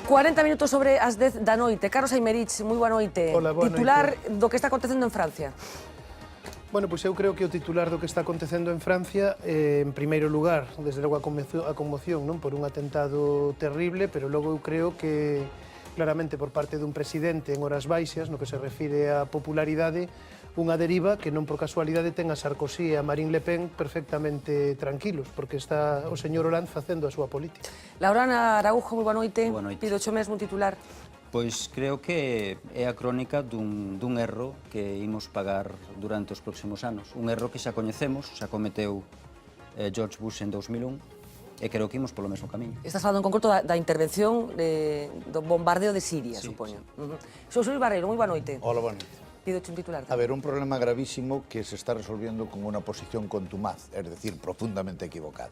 40 minutos sobre as 10 da noite. Carlos Aymerich, moi boa noite. Hola, boa titular noite. do que está acontecendo en Francia. Bueno, pois eu creo que o titular do que está acontecendo en Francia, en primeiro lugar, desde logo a conmoción, non, por un atentado terrible, pero logo eu creo que claramente por parte dun presidente en horas baixas, no que se refire á popularidade, unha deriva que non por casualidade ten a Sarkozy e a Marine Le Pen perfectamente tranquilos, porque está o señor Hollande facendo a súa política. Laurana Araújo, moi boa noite. Boa noite. Pido xo mesmo un titular. Pois creo que é a crónica dun erro que imos pagar durante os próximos anos. Un erro que xa coñecemos, xa cometeu George Bush en 2001, e creo que imos polo mesmo camiño. Estás falando en concreto da intervención do bombardeo de Siria, Sí, supoño. Xosé Luis Barreiro, moi boa noite. Hola, buenas noches. Pido un titular. A ver, un problema gravísimo que se está resolviendo con una posición contumaz, es decir, profundamente equivocada.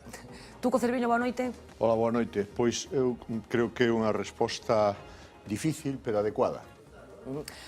Tuco Cerviño, boa noite. Hola, boa noite. Pois eu creo que é unha resposta difícil, pero adecuada.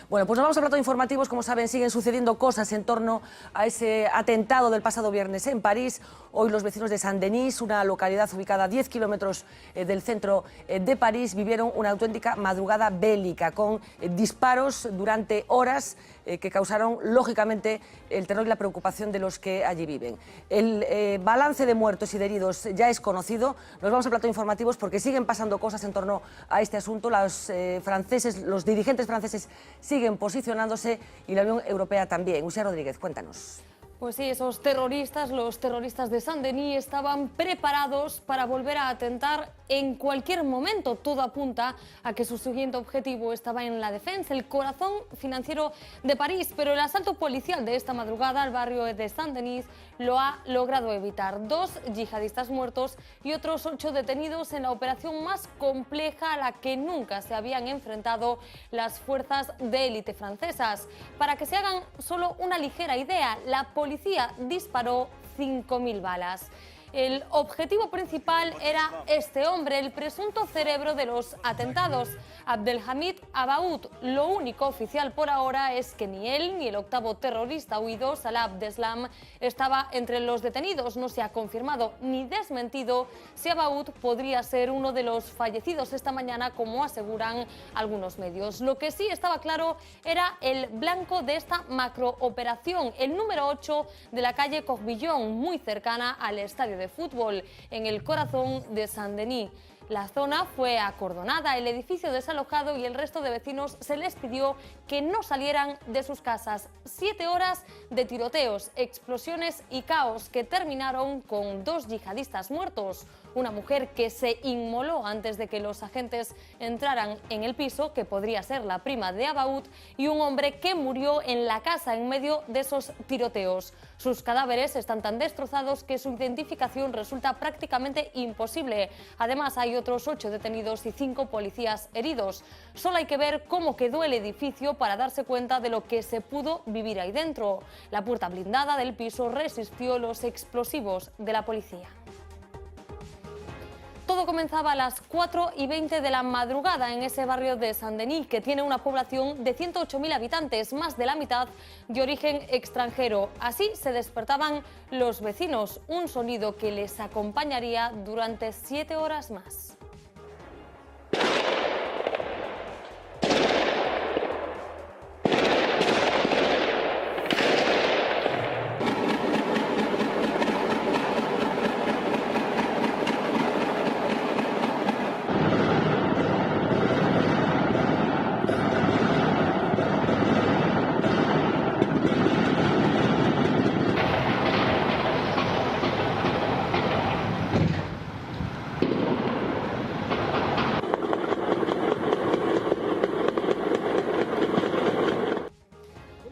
Bueno, pues nos vamos al plato de informativos. Como saben, siguen sucediendo cosas en torno a ese atentado del pasado viernes en París. Hoy los vecinos de Saint-Denis, una localidad ubicada a 10 kilómetros del centro de París, vivieron una auténtica madrugada bélica con disparos durante horas que causaron, lógicamente, el terror y la preocupación de los que allí viven. El balance de muertos y de heridos ya es conocido. Nos vamos al plato de informativos porque siguen pasando cosas en torno a este asunto. Los dirigentes franceses siguen posicionándose y la Unión Europea también. Uxía Rodríguez, cuéntanos. Pues sí, los terroristas de Saint-Denis estaban preparados para volver a atentar en cualquier momento. Todo apunta a que su siguiente objetivo estaba en la defensa, el corazón financiero de París, pero el asalto policial de esta madrugada al barrio de Saint-Denis lo ha logrado evitar. 2 yihadistas muertos y otros 8 detenidos en la operación más compleja a la que nunca se habían enfrentado las fuerzas de élite francesas. Para que se hagan solo una ligera idea, la policía disparó 5.000 balas. El objetivo principal era este hombre, el presunto cerebro de los atentados, Abdelhamid Abaoud. Lo único oficial por ahora es que ni él ni el octavo terrorista huido, Salah Abdeslam, estaba entre los detenidos. No se ha confirmado ni desmentido si Abaoud podría ser uno de los fallecidos esta mañana, como aseguran algunos medios. Lo que sí estaba claro era el blanco de esta macrooperación, el número 8 de la calle Corbillon, muy cercana al estadio de fútbol, en el corazón de Saint-Denis. La zona fue acordonada, el edificio desalojado y el resto de vecinos se les pidió que no salieran de sus casas. 7 horas de tiroteos, explosiones y caos que terminaron con 2 yihadistas muertos. Una mujer que se inmoló antes de que los agentes entraran en el piso, que podría ser la prima de Abaoud, y un hombre que murió en la casa en medio de esos tiroteos. Sus cadáveres están tan destrozados que su identificación resulta prácticamente imposible. Además, hay otros 8 detenidos y 5 policías heridos. Solo hay que ver cómo quedó el edificio para darse cuenta de lo que se pudo vivir ahí dentro. La puerta blindada del piso resistió los explosivos de la policía. Todo comenzaba a las 4:20 de la madrugada en ese barrio de Saint-Denis, que tiene una población de 108.000 habitantes, más de la mitad de origen extranjero. Así se despertaban los vecinos, un sonido que les acompañaría durante 7 horas más.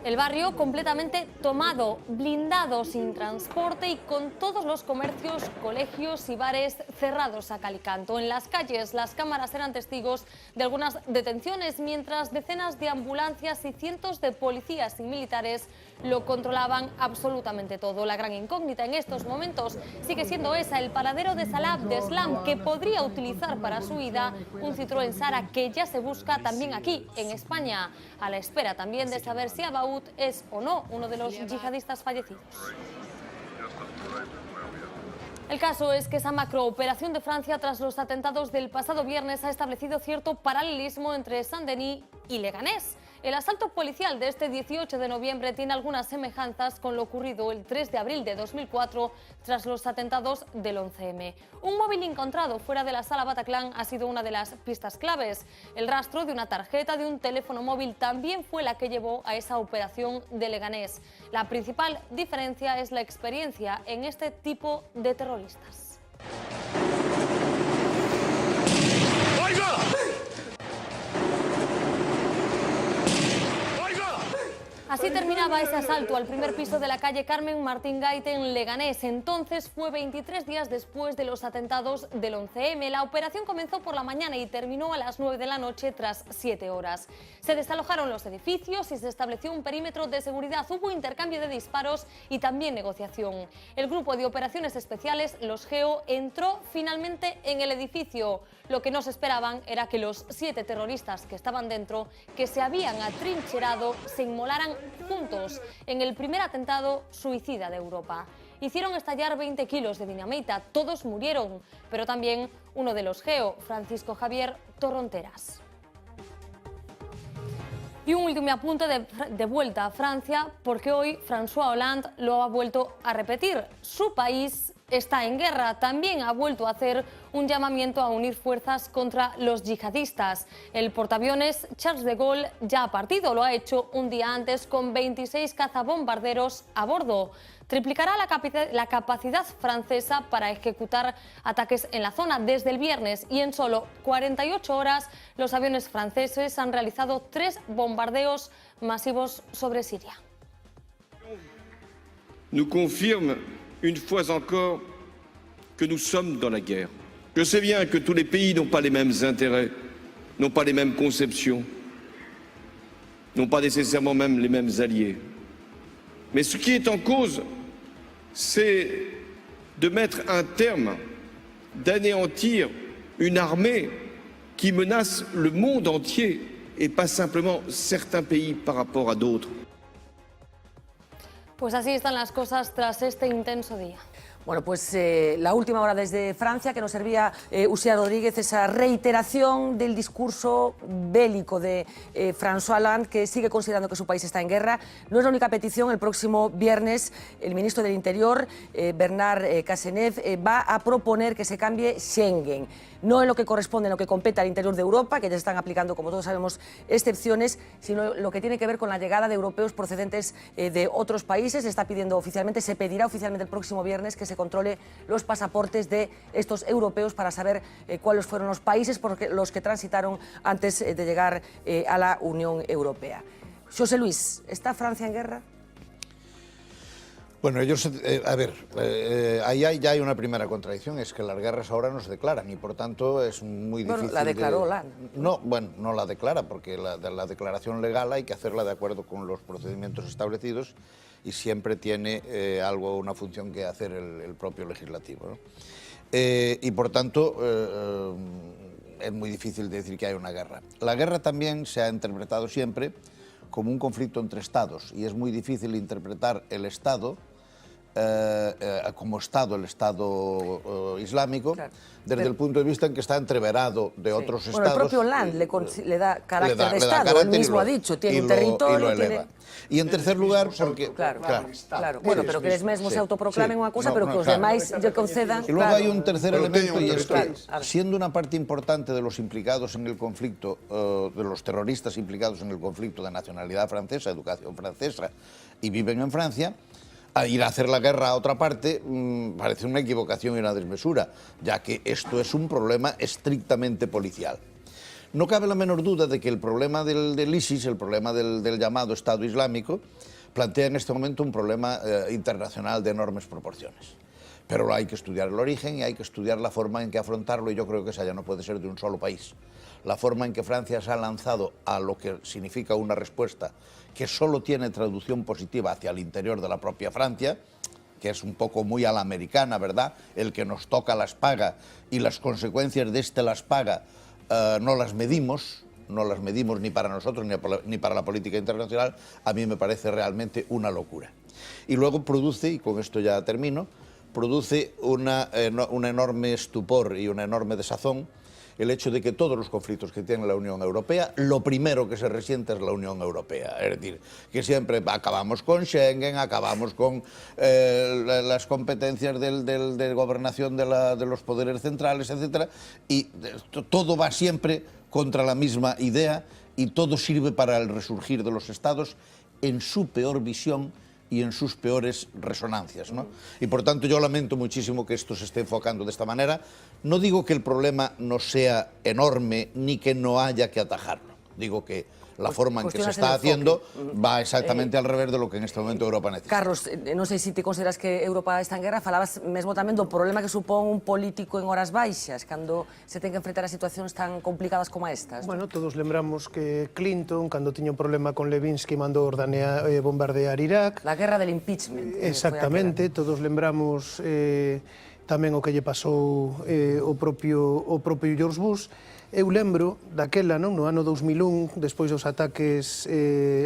El barrio completamente tomado, blindado, sin transporte y con todos los comercios, colegios y bares cerrados a cal y canto. En las calles las cámaras eran testigos de algunas detenciones, mientras decenas de ambulancias y cientos de policías y militares lo controlaban absolutamente todo. La gran incógnita en estos momentos sigue siendo esa, el paradero de Salah Abdeslam, que podría utilizar para su huida un Citroën Sara, que ya se busca también aquí, en España, a la espera también de saber si Abaoud es o no uno de los yihadistas fallecidos. El caso es que esa macrooperación de Francia tras los atentados del pasado viernes ha establecido cierto paralelismo entre Saint-Denis y Leganés. El asalto policial de este 18 de noviembre tiene algunas semejanzas con lo ocurrido el 3 de abril de 2004 tras los atentados del 11M. Un móvil encontrado fuera de la sala Bataclan ha sido una de las pistas claves. El rastro de una tarjeta de un teléfono móvil también fue la que llevó a esa operación de Leganés. La principal diferencia es la experiencia en este tipo de terroristas. Así terminaba ese asalto al primer piso de la calle Carmen Martín Gaite en Leganés. Entonces fue 23 días después de los atentados del 11M. La operación comenzó por la mañana y terminó a las 9 de la noche tras 7 horas. Se desalojaron los edificios y se estableció un perímetro de seguridad. Hubo intercambio de disparos y también negociación. El grupo de operaciones especiales, los GEO, entró finalmente en el edificio. Lo que no se esperaban era que los 7 terroristas que estaban dentro, que se habían atrincherado, se inmolaran juntos en el primer atentado suicida de Europa. Hicieron estallar 20 kilos de dinamita, todos murieron, pero también uno de los GEO, Francisco Javier Torronteras. Y un último apunte de vuelta a Francia, porque hoy François Hollande lo ha vuelto a repetir. Su país está en guerra. También ha vuelto a hacer un llamamiento a unir fuerzas contra los yihadistas. El portaaviones Charles de Gaulle ya ha partido, lo ha hecho un día antes con 26 cazabombarderos a bordo. Triplicará la capacidad francesa para ejecutar ataques en la zona desde el viernes y en solo 48 horas los aviones franceses han realizado 3 bombardeos masivos sobre Siria. Nous confirme une fois encore que nous sommes dans la guerre. Je sais bien que tous les pays n'ont pas les mêmes intérêts, n'ont pas les mêmes conceptions, n'ont pas nécessairement même les mêmes alliés. Mais ce qui est en cause, c'est de mettre un terme, d'anéantir une armée qui menace le monde entier et pas simplement certains pays par rapport à d'autres. Pues así están las cosas tras este intenso día. Bueno, pues la última hora desde Francia, que nos servía Uxía Rodríguez, esa reiteración del discurso bélico de François Hollande, que sigue considerando que su país está en guerra. No es la única petición. El próximo viernes el ministro del Interior, Bernard Cazeneuve, va a proponer que se cambie Schengen. No en lo que corresponde, en lo que compete al interior de Europa, que ya están aplicando, como todos sabemos, excepciones, sino lo que tiene que ver con la llegada de europeos procedentes de otros países. Se está pidiendo oficialmente, se pedirá oficialmente el próximo viernes que se controle los pasaportes de estos europeos para saber cuáles fueron los países por los que transitaron antes de llegar a la Unión Europea. José Luis, ¿está Francia en guerra? Bueno, ellos, ahí ya hay una primera contradicción, es que las guerras ahora no se declaran y por tanto es muy difícil. Bueno, la declaró Hollande. No, bueno, no la declara porque la declaración legal hay que hacerla de acuerdo con los procedimientos establecidos y siempre tiene una función que hacer el propio legislativo, ¿no? Y por tanto es muy difícil decir que hay una guerra. La guerra también se ha interpretado siempre como un conflicto entre estados y es muy difícil interpretar el Estado como Estado, el Estado islámico, claro, desde el punto de vista en que está entreverado de otros estados. Bueno, el propio Hollande le da carácter de Estado, él mismo ha dicho, tiene un territorio, tiene... Y en tercer lugar, porque... Claro. Bueno, pero que eles mesmos se autoproclamen unha cousa, pero que os demais lle concedan... Y luego hay un tercer elemento y es que, siendo una parte importante de los implicados en el conflicto, de los terroristas implicados en el conflicto de nacionalidad francesa, educación francesa, y viven en Francia, a ir a hacer la guerra a otra parte parece una equivocación y una desmesura, ya que esto es un problema estrictamente policial. No cabe la menor duda de que el problema del ISIS, el problema del llamado Estado Islámico, plantea en este momento un problema internacional de enormes proporciones. Pero hay que estudiar el origen y hay que estudiar la forma en que afrontarlo, y yo creo que esa ya no puede ser de un solo país. La forma en que Francia se ha lanzado a lo que significa una respuesta que solo tiene traducción positiva hacia el interior de la propia Francia, que es un poco muy a la americana, ¿verdad? El que nos toca las paga y las consecuencias de este las paga no las medimos ni para nosotros ni para la política internacional, a mí me parece realmente una locura. Y luego produce, y con esto ya termino, produce una enorme estupor y una enorme desazón el hecho de que todos los conflictos que tiene la Unión Europea, lo primero que se resiente es la Unión Europea. Es decir, que siempre acabamos con Schengen, acabamos con las competencias de gobernación de los poderes centrales, etc. Y todo va siempre contra la misma idea y todo sirve para el resurgir de los Estados en su peor visión y en sus peores resonancias, ¿no? Y por tanto yo lamento muchísimo que esto se esté enfocando de esta manera. No digo que el problema no sea enorme ni que no haya que atajarlo. Digo que la forma en que se está haciendo va exactamente al revés de lo que en este momento Europa necesita. Carlos, non sei se ti consideras que Europa está en guerra, falabas mesmo tamén do problema que supón un político en horas baixas, cando se ten que enfrentar a situacións tan complicadas como estas. Bueno, todos lembramos que Clinton, cando tiña un problema con Levinsky, mandou bombardear Irak. La guerra del impeachment. Exactamente, todos lembramos tamén o que lle pasou o propio George Bush. Eu lembro daquela, non, no ano 2001, despois dos ataques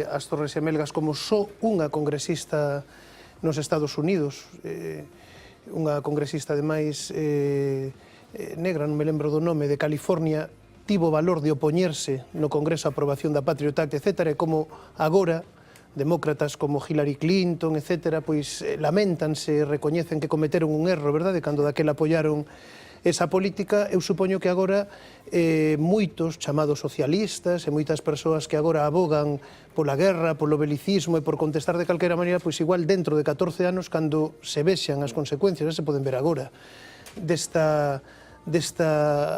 ás Torres Gemelgas, como só unha congresista nos Estados Unidos, unha congresista ademais negra, non me lembro do nome, de California, tivo valor de opoñerse no Congreso a aprobación da Patriot Act, etc., e como agora demócratas como Hillary Clinton, etc., pois lamentanse, recoñecen que cometeron un erro, verdade, cando daquela apoiaron esa política. Eu supoño que agora moitos chamados socialistas e moitas persoas que agora abogan pola guerra, polo belicismo e por contestar de calquera maneira, pois igual dentro de 14 anos, cando se vexan as consecuencias, se poden ver agora, desta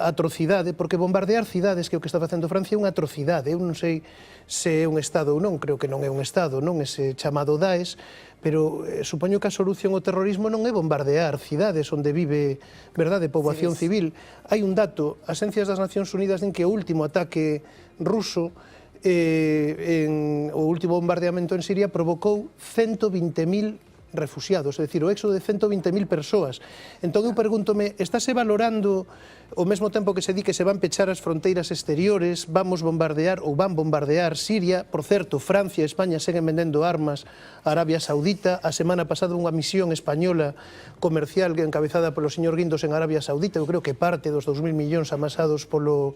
atrocidade, porque bombardear cidades, que é o que está facendo Francia, é unha atrocidade. Eu non sei se é un Estado ou non, creo que non é un Estado, non ese chamado Daesh, pero supoño que a solución ao terrorismo non é bombardear cidades onde vive, verdade, poboación civil. Hai un dato, as Agencias das Nacións Unidas din que o último ataque ruso, o último bombardeamento en Siria, provocou 120.000 refugiados, é dicir, o éxodo de 120.000 persoas. Entón eu pergúntome, estáse valorando ao mesmo tempo que se di que se van pechar as fronteiras exteriores, vamos bombardear ou van bombardear Siria? Por certo, Francia e España seguen vendendo armas a Arabia Saudita. A semana pasada unha misión española comercial encabezada polo señor Guindos en Arabia Saudita, eu creo que parte dos 2.000 millóns amasados polo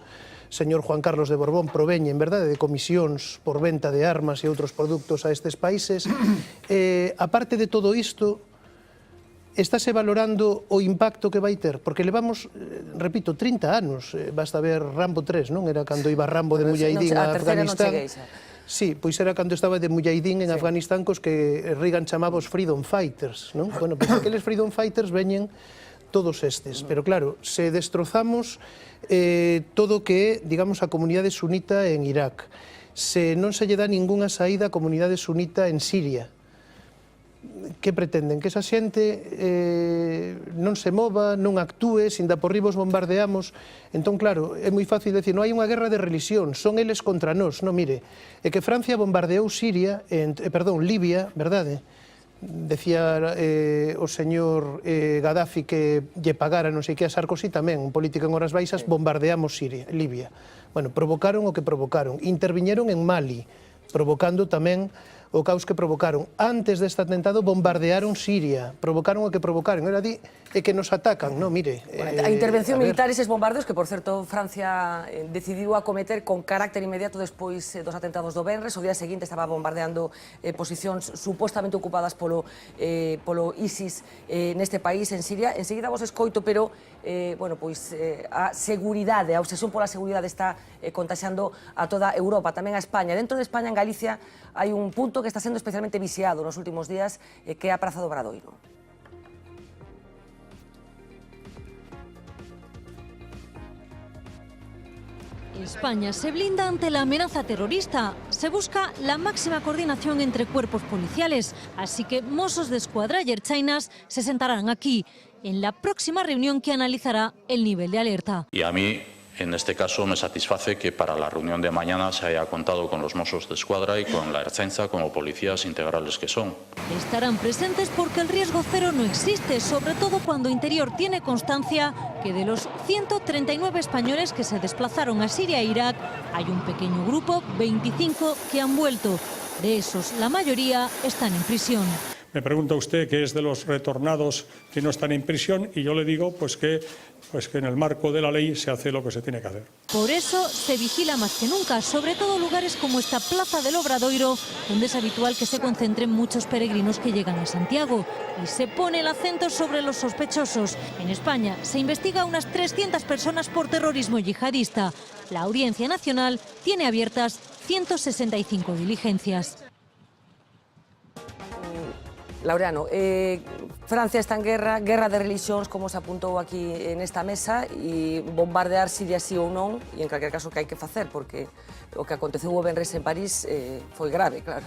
señor Juan Carlos de Borbón proveñen, verdade, de comisións por venta de armas e outros produtos a estes países. Aparte de todo isto, estáse valorando o impacto que vai ter, porque levamos, repito, 30 anos, basta ver Rambo 3, non? Era cando iba Rambo de Mujahideen a Afganistán. Sí, pois era cando estaba de Mujahideen en Afganistán, cos que Reagan chamaba os Freedom Fighters, non? Bueno, pois aqueles Freedom Fighters veñen todos estes, pero claro, se destrozamos todo o que é, digamos, a comunidade sunita en Irak, se non se lle dá ningunha saída á comunidade sunita en Siria, que pretenden? Que esa xente non se mova, non actúe, sin da por ribos bombardeamos. Entón, claro, é moi fácil decir, non hai unha guerra de religión, son eles contra nós. Non, mire, é que Francia bombardeou Libia, verdade? Decía o señor Gaddafi que lle pagara non sei que a Sarkozy tamén, un político en horas baixas, bombardeamos Libia. Bueno, provocaron o que provocaron. Interviñeron en Mali, provocando tamén o caos que provocaron. Antes deste atentado bombardearon Siria, provocaron o que provocaron. Era di que nos atacan, non, mire. A intervención militar, eses bombardeos que, por certo, Francia decidiu acometer con carácter inmediato despois dos atentados do Venres. O día seguinte estaba bombardeando posicións supostamente ocupadas polo ISIS neste país, en Siria. Enseguida vos escoito, pero bueno, pois a seguridade, a obsesión pola seguridade está contaxando a toda Europa, tamén a España. Dentro de España, en Galicia, hai un punto que está sendo especialmente viciado nos últimos días, que é a Praza do Obradoiro. España se blinda ante la amenaza terrorista. Se busca la máxima coordinación entre cuerpos policiales. Así que mozos de escuadra y ertzainas se sentarán aquí, en la próxima reunión que analizará el nivel de alerta. Y a mí, en este caso, me satisface que para la reunión de mañana se haya contado con los mozos de escuadra y con la ertzaintza como policías integrales que son. Estarán presentes porque el riesgo cero no existe, sobre todo cuando Interior tiene constancia que de los 139 españoles que se desplazaron a Siria e Irak, hay un pequeño grupo, 25, que han vuelto. De esos, la mayoría están en prisión. Me pregunta usted que es de los retornados que no están en prisión y yo le digo pues que en el marco de la ley se hace lo que se tiene que hacer. Por eso se vigila más que nunca, sobre todo lugares como esta Plaza del Obradoiro, donde es habitual que se concentren muchos peregrinos que llegan a Santiago. Y se pone el acento sobre los sospechosos. En España se investiga a unas 300 personas por terrorismo yihadista. La Audiencia Nacional tiene abiertas 165 diligencias. Laureano, Francia está en guerra de religións, como se apuntou aquí nesta mesa, e bombardear Siria sí ou non, e en calquer caso que hai que facer, porque o que aconteceu o venres en París foi grave, claro.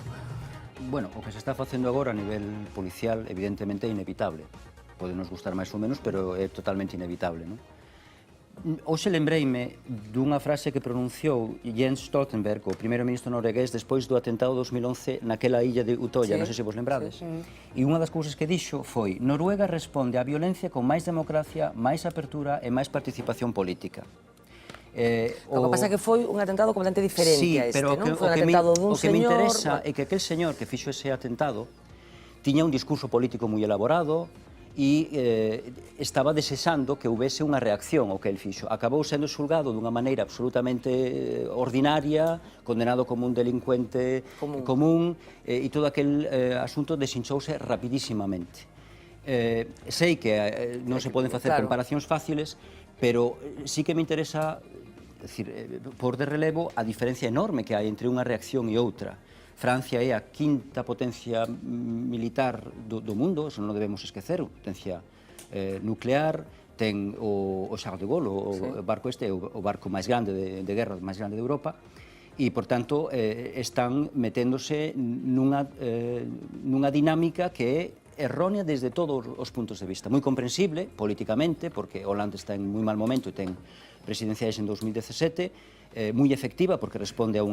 Bueno, o que se está facendo agora a nivel policial, evidentemente, é inevitable. Pode nos gustar máis ou menos, pero é totalmente inevitable, non? Hoxe lembreime dunha frase que pronunciou Jens Stoltenberg, o primeiro ministro noruegués, despois do atentado 2011 naquela illa de Utoya, non sei se vos lembrades. E unha das cousas que dixo foi: Noruega responde á violencia con máis democracia, máis apertura e máis participación política. O que pasa é que foi un atentado completamente diferente a este, non? Foi un atentado dun señor... O que me interesa é que aquel señor que fixo ese atentado tiña un discurso político moi elaborado, e estaba desexando que houvese unha reacción ao que el fixo. Acabou sendo xulgado dunha maneira absolutamente ordinaria, condenado como un delincuente común, e todo aquel asunto desinchouse rapidísimamente. Sei que non se poden facer comparacións fáciles, pero sí que me interesa pôr de relevo a diferencia enorme que hai entre unha reacción e outra. Francia é a quinta potencia militar do mundo, eso non debemos esquecer, potencia nuclear, ten o Charles de Gaulle, o barco este, o barco máis grande de guerra, máis grande de Europa, e, por tanto, están meténdose nunha dinámica que é errónea desde todos os puntos de vista. Moi comprensible, políticamente, porque Hollande está en moi mal momento e ten presidenciais en 2017, moi efectiva porque responde a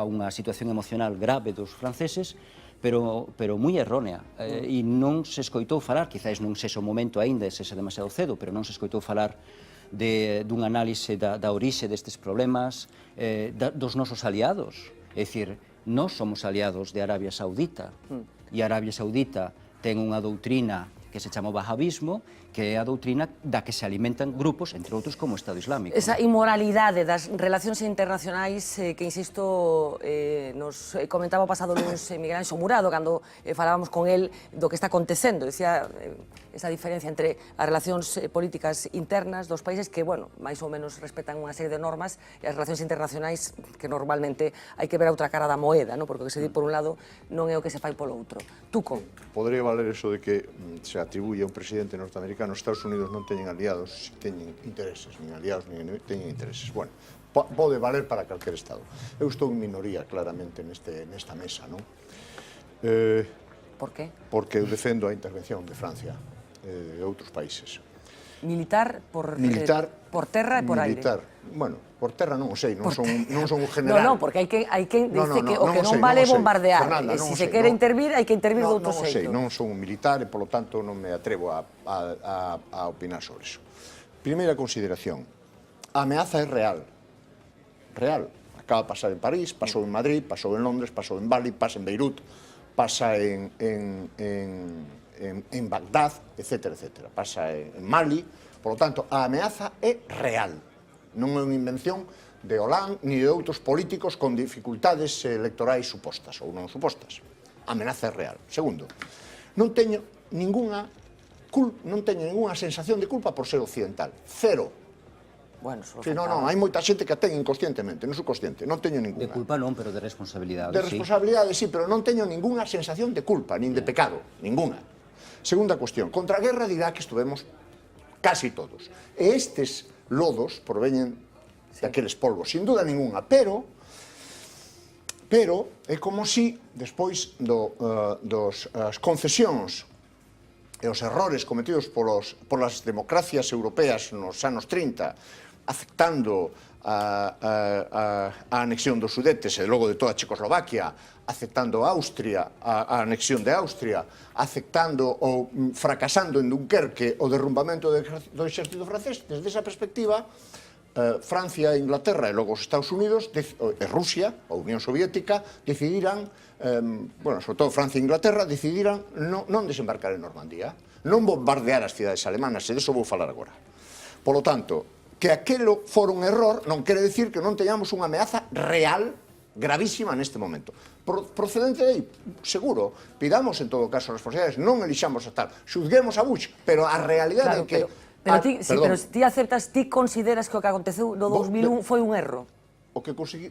unha situación emocional grave dos franceses, pero moi errónea. E non se escoitou falar, quizás non sexa o momento aínda, sexa demasiado cedo, pero non se escoitou falar dun análise da orixe destes problemas, dos nosos aliados. É dicir, nós somos aliados de Arabia Saudita, e Arabia Saudita ten unha doutrina que se chama wahabismo, que é a doutrina da que se alimentan grupos, entre outros, como o Estado Islámico. Esa inmoralidade das relacións internacionais que, insisto, nos comentaba o pasado lunes Miguel Anxo Murado, cando falábamos con el do que está acontecendo. Decía esa diferencia entre as relacións políticas internas dos países que, bueno, máis ou menos respetan unha serie de normas, e as relacións internacionais que normalmente hai que ver a outra cara da moeda, ¿no? Porque o que se di por un lado non é o que se fai polo outro. Tuco. Podría valer eso de que se atribuye a un presidente norteamericano. Estados Unidos non teñen aliados, teñen intereses, nin aliados, nin teñen intereses. Bueno, pode valer para calquer Estado. Eu estou en minoría, claramente, nesta mesa, non? Por qué? Porque eu defendo a intervención de Francia e outros países. Militar por terra e por aire? Militar, bueno, por terra non o sei, non son un general. Non, porque hai quen dice que o que non vale bombardear, e se se quere intervir, hai que intervir de outro xeito. Non son un militar e, polo tanto, non me atrevo a opinar sobre iso. Primeira consideración, a ameaza é real. Real. Acaba de pasar en París, pasou en Madrid, pasou en Londres, pasou en Bali, pasa en Beirut, pasa en Bagdad, etcétera, etcétera. Pasa en Mali. Por lo tanto, a ameaza é real. Non é unha invención de Hollande ni de outros políticos con dificultades electorais supostas ou non supostas. A amenaza é real. Segundo, non teño ningunha sensación de culpa por ser occidental. Cero. Bueno, non, hai moita xente que a ten inconscientemente, non subconsciente, non teño ninguna. De culpa non, pero de responsabilidade, De responsabilidade, sí, pero non teño ningunha sensación de culpa, nin de pecado, ninguna. Segunda cuestión, contra a guerra de Irak estuvemos casi todos. E estes lodos proveñen daqueles polvos, sin duda ninguna, pero é como si, despois das concesións e os errores cometidos polas democracias europeas nos anos 30, aceptando a anexión dos Sudetes e logo de toda Checoslovaquia, aceptando Austria, a anexión de Austria, aceptando ou fracasando en Dunkerque o derrumbamento do exército francés, desde esa perspectiva, Francia e Inglaterra e logo os Estados Unidos e Rusia, a Unión Soviética, decidiran, sobre todo Francia e Inglaterra, decidiran non desembarcar en Normandía, non bombardear as cidades alemanas, e diso vou falar agora. Polo tanto, que aquelo fora un error non quere decir que non teñamos unha ameaza real, gravísima neste momento. Procedente de aí, seguro, pidamos en todo caso as responsabilidades, non elixamos a tal, xuzguemos a Bush, pero a realidade é que... Pero ti aceptas, ti consideras que o que aconteceu no 2001 foi un erro? O que consegui...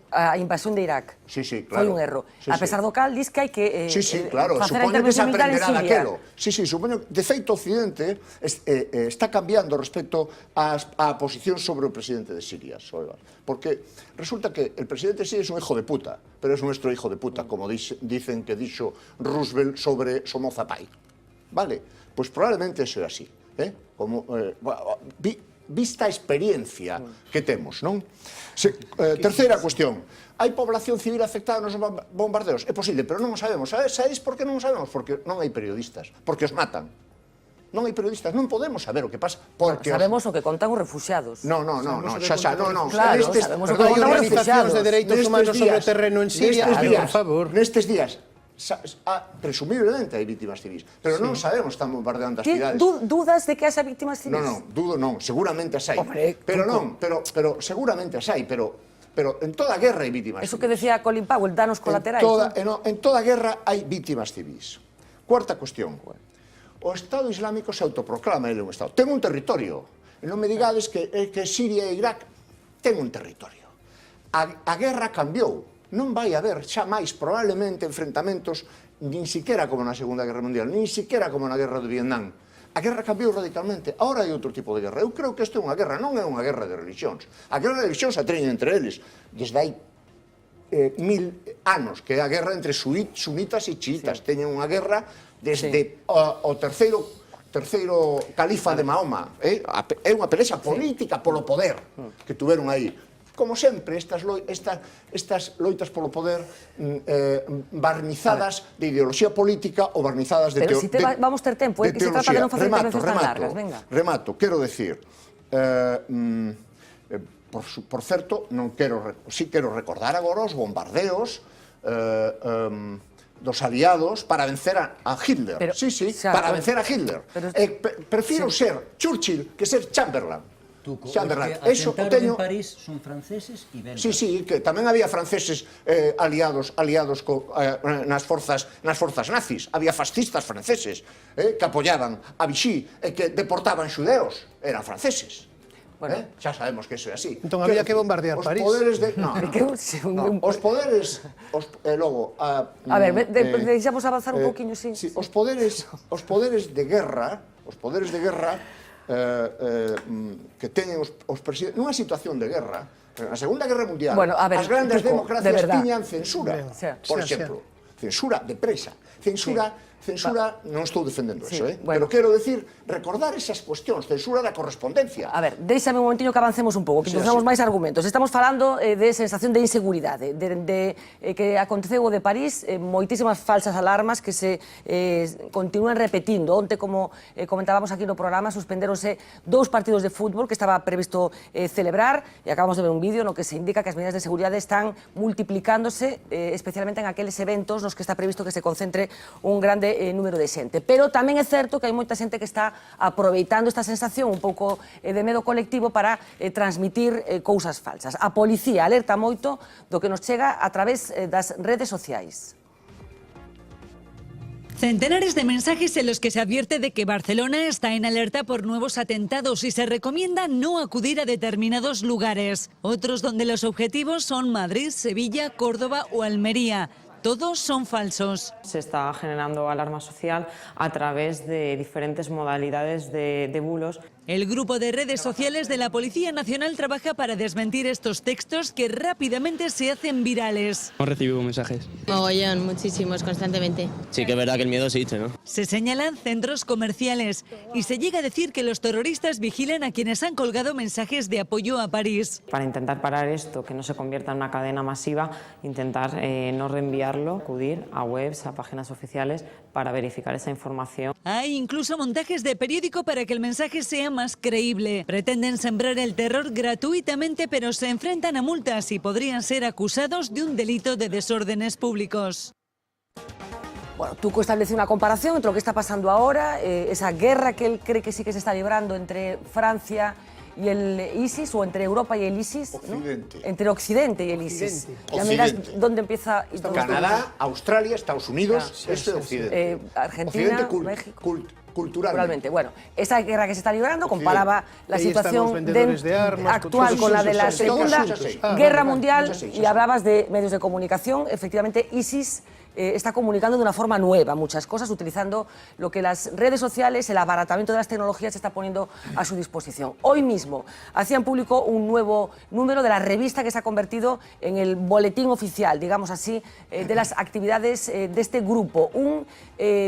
A invasión de Irak. Sí, claro. Foi un erro. A pesar do cal, dis que hai que claro, facer a supoño que se intervención militar en aprenderá Siria. daquelo. Supoño, de feito, Occidente está cambiando respecto á posición sobre o presidente de Siria, porque resulta que el presidente de Siria es un hijo de puta, pero es nuestro hijo de puta, como dicen que dixo Roosevelt sobre Somoza Pai. Vale, pues probablemente eso é así. Vista a experiencia que temos, non? Terceira cuestión. Hai población civil afectada nos bombardeos? É posible, pero non o sabemos. Sabes por que non o sabemos? Porque non hai periodistas, porque os matan. Non hai periodistas, non podemos saber o que pasa. Sabemos o que contan os refugiados. Non. Claro, sabemos o que Hai contan os organizacións refugiados. de dereitos humanos sobre o terreno en Siria, por favor. Nestes días, presumiblemente hai vítimas civis, pero non sabemos, están bombardeando as cidades. Dudas de que haxa vítimas civis? Dudo non, seguramente as hai. Pero seguramente as hai, pero en toda guerra hai vítimas civis. Eso que decía Colin Powell, danos colaterais. En toda guerra hai vítimas civis. Cuarta cuestión. O Estado Islámico se autoproclama ele un Estado. Ten un territorio. E non me digades que Siria e Irak ten un territorio. A guerra cambiou. Non vai haber xa máis probablemente enfrentamentos nin siquiera como na Segunda Guerra Mundial, nin siquiera como na Guerra de Vietnam. A guerra cambiou radicalmente. Ahora hai outro tipo de guerra. Eu creo que isto é unha guerra, non é unha guerra de religións. A guerra de religións a teñen entre eles desde hai 1000 anos, que é a guerra entre sunitas e chiitas. Teñen unha guerra desde o terceiro califa de Mahoma. É unha pelexa política polo poder que tuveron aí. Como sempre, estas loitas polo poder barnizadas de ideoloxía política ou barnizadas de teoloxía. Pero se vamos ter tempo, que se trata de non facer intervencións tan largas, venga. Remato, quero decir, por certo, si quero recordar agora os bombardeos dos aliados para vencer a Hitler. Para vencer a Hitler. Prefiro ser Churchill que ser Chamberlain. Chamberlain. Os que atentaron en París son franceses e belgas. Sí, que tamén había franceses aliados nas forzas nazis. Había fascistas franceses que apoyaban a Vichy e que deportaban xudeos. Eran franceses. Xa sabemos que iso é así. Entón había que bombardear París. Os poderes... Logo... A ver, deixamos avanzar un pouquiño, sí. Os poderes de guerra que teñen os presidentes nunha situación de guerra. Na Segunda Guerra Mundial, as grandes democracias tiñan censura, por exemplo, censura de presa, censura, non estou defendendo eso, pero quero decir, recordar esas cuestións, censura da correspondencia. A ver, deixame un momentiño que avancemos un pouco, que introducamos máis argumentos. Estamos falando de sensación de inseguridade, de que aconteceu o de París, moitísimas falsas alarmas que se continúan repetindo. Onte, como comentábamos aquí no programa, suspendéronse 2 partidos de fútbol que estaba previsto celebrar, e acabamos de ver un vídeo no que se indica que as medidas de seguridade están multiplicándose, especialmente en aqueles eventos nos que está previsto que se concentre un grande número de xente. Pero tamén é certo que hai moita xente que está aproveitando esta sensación un pouco de medo colectivo para transmitir cousas falsas. A policía alerta moito do que nos chega a través das redes sociais. Centenares de mensajes en los que se advierte de que Barcelona está en alerta por nuevos atentados y se recomienda no acudir a determinados lugares. Otros donde los objetivos son Madrid, Sevilla, Córdoba o Almería. Todos son falsos. Se está generando alarma social a través de diferentes modalidades de bulos. El grupo de redes sociales de la Policía Nacional trabaja para desmentir estos textos que rápidamente se hacen virales. Hemos recibido mensajes. Mogollón, muchísimos, constantemente. Sí que es verdad que el miedo existe, ¿no? Se señalan centros comerciales y se llega a decir que los terroristas vigilan a quienes han colgado mensajes de apoyo a París. Para intentar parar esto, que no se convierta en una cadena masiva, intentar no reenviarlo, acudir a webs, a páginas oficiales para verificar esa información. Hay incluso montajes de periódico para que el mensaje sea más creíble. Pretenden sembrar el terror gratuitamente, pero se enfrentan a multas y podrían ser acusados de un delito de desórdenes públicos. Bueno, Tuco establece una comparación entre lo que está pasando ahora, esa guerra que él cree que sí que se está librando entre Francia y el ISIS, o entre Europa y el ISIS, Occidente. ¿no? Entre Occidente y el ISIS. Ya miras dónde empieza... Y dónde Canadá, Australia, Estados Unidos, eso es Occidente. Argentina, Occidente México. Culturalmente. Bueno, esa guerra que se está librando Occidente. comparaba la Ahí están los situación vendedores de armas, actual con la de la Segunda Guerra Mundial, y hablabas de medios de comunicación. Efectivamente, ISIS está comunicando de una forma nueva muchas cosas, utilizando lo que las redes sociales, el abaratamiento de las tecnologías está poniendo a su disposición. Hoy mismo hacían público un nuevo número de la revista que se ha convertido en el boletín oficial, digamos así, de las actividades de este grupo. Un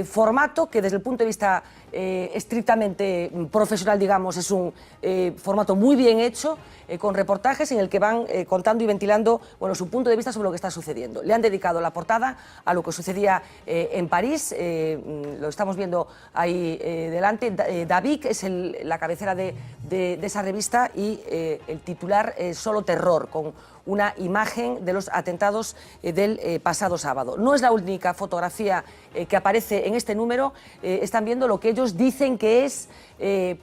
formato que desde el punto de vista estrictamente profesional, digamos, es un formato muy bien hecho, con reportajes en el que van contando y ventilando, bueno, su punto de vista sobre lo que está sucediendo. Le han dedicado la portada a lo que sucedía en París, lo estamos viendo ahí delante. David es la cabecera de esa revista, y el titular Solo Terror, con una imagen de los atentados del pasado sábado. No es la única fotografía que aparece en este número. Están viendo lo que ellos dicen que es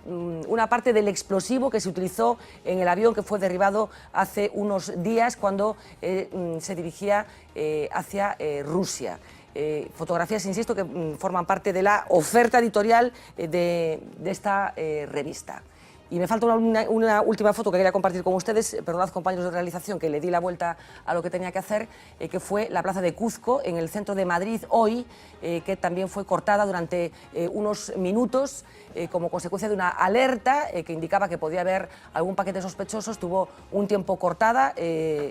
una parte del explosivo que se utilizó en el avión que fue derribado hace unos días cuando se dirigía hacia Rusia. Fotografías, insisto, que forman parte de la oferta editorial de esta revista. Y me falta una última foto que quería compartir con ustedes, perdonad compañeros de realización que le di la vuelta a lo que tenía que hacer, que fue la plaza de Cuzco, en el centro de Madrid hoy, que también fue cortada durante unos minutos como consecuencia de una alerta que indicaba que podía haber algún paquete sospechoso. Estuvo un tiempo cortada,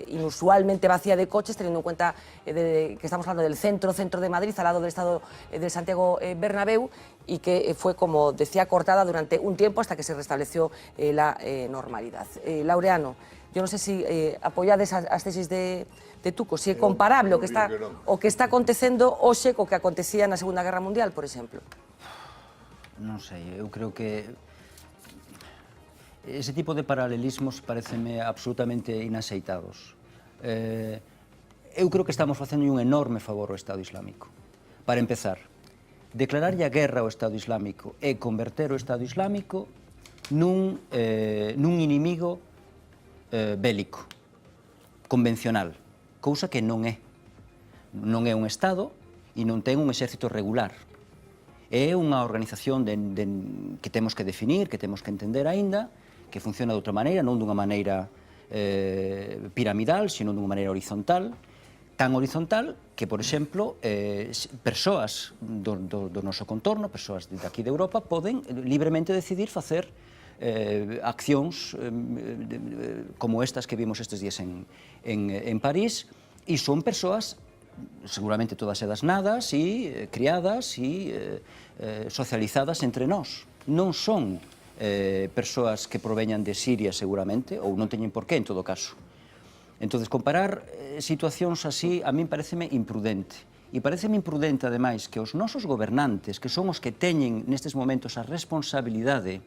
inusualmente vacía de coches, teniendo en cuenta que estamos hablando del centro de Madrid, al lado del Estadio de Santiago Bernabéu, y que fue, como decía, cortada durante un tiempo hasta que se restableció la normalidad. Laureano, yo no sé si apoyades as tesis de Tuco, si é comparable o que está acontecendo hoxe co que acontecía na Segunda Guerra Mundial, por exemplo. Non sei, eu creo que ese tipo de paralelismos pareceme absolutamente inaceitados. Eu creo que estamos facendo un enorme favor ao Estado Islámico. Para empezar, declararlle a guerra ao Estado Islámico é converter o Estado Islámico nun inimigo bélico, convencional, cousa que non é. Non é un Estado e non ten un exército regular. É unha organización que temos que definir, que temos que entender aínda, que funciona de outra maneira, non dunha maneira piramidal, sino dunha maneira horizontal, tan horizontal que, por exemplo, persoas do noso contorno, persoas de aquí de Europa, poden libremente decidir facer accións como estas que vimos estes días en París, e son persoas seguramente todas elas nadas e criadas e socializadas entre nós. Non son persoas que proveñan de Siria seguramente, ou non teñen por qué en todo caso. Entón, comparar situacións así a min pareceme imprudente. E pareceme imprudente, ademais, que os nosos gobernantes, que son os que teñen nestes momentos a responsabilidade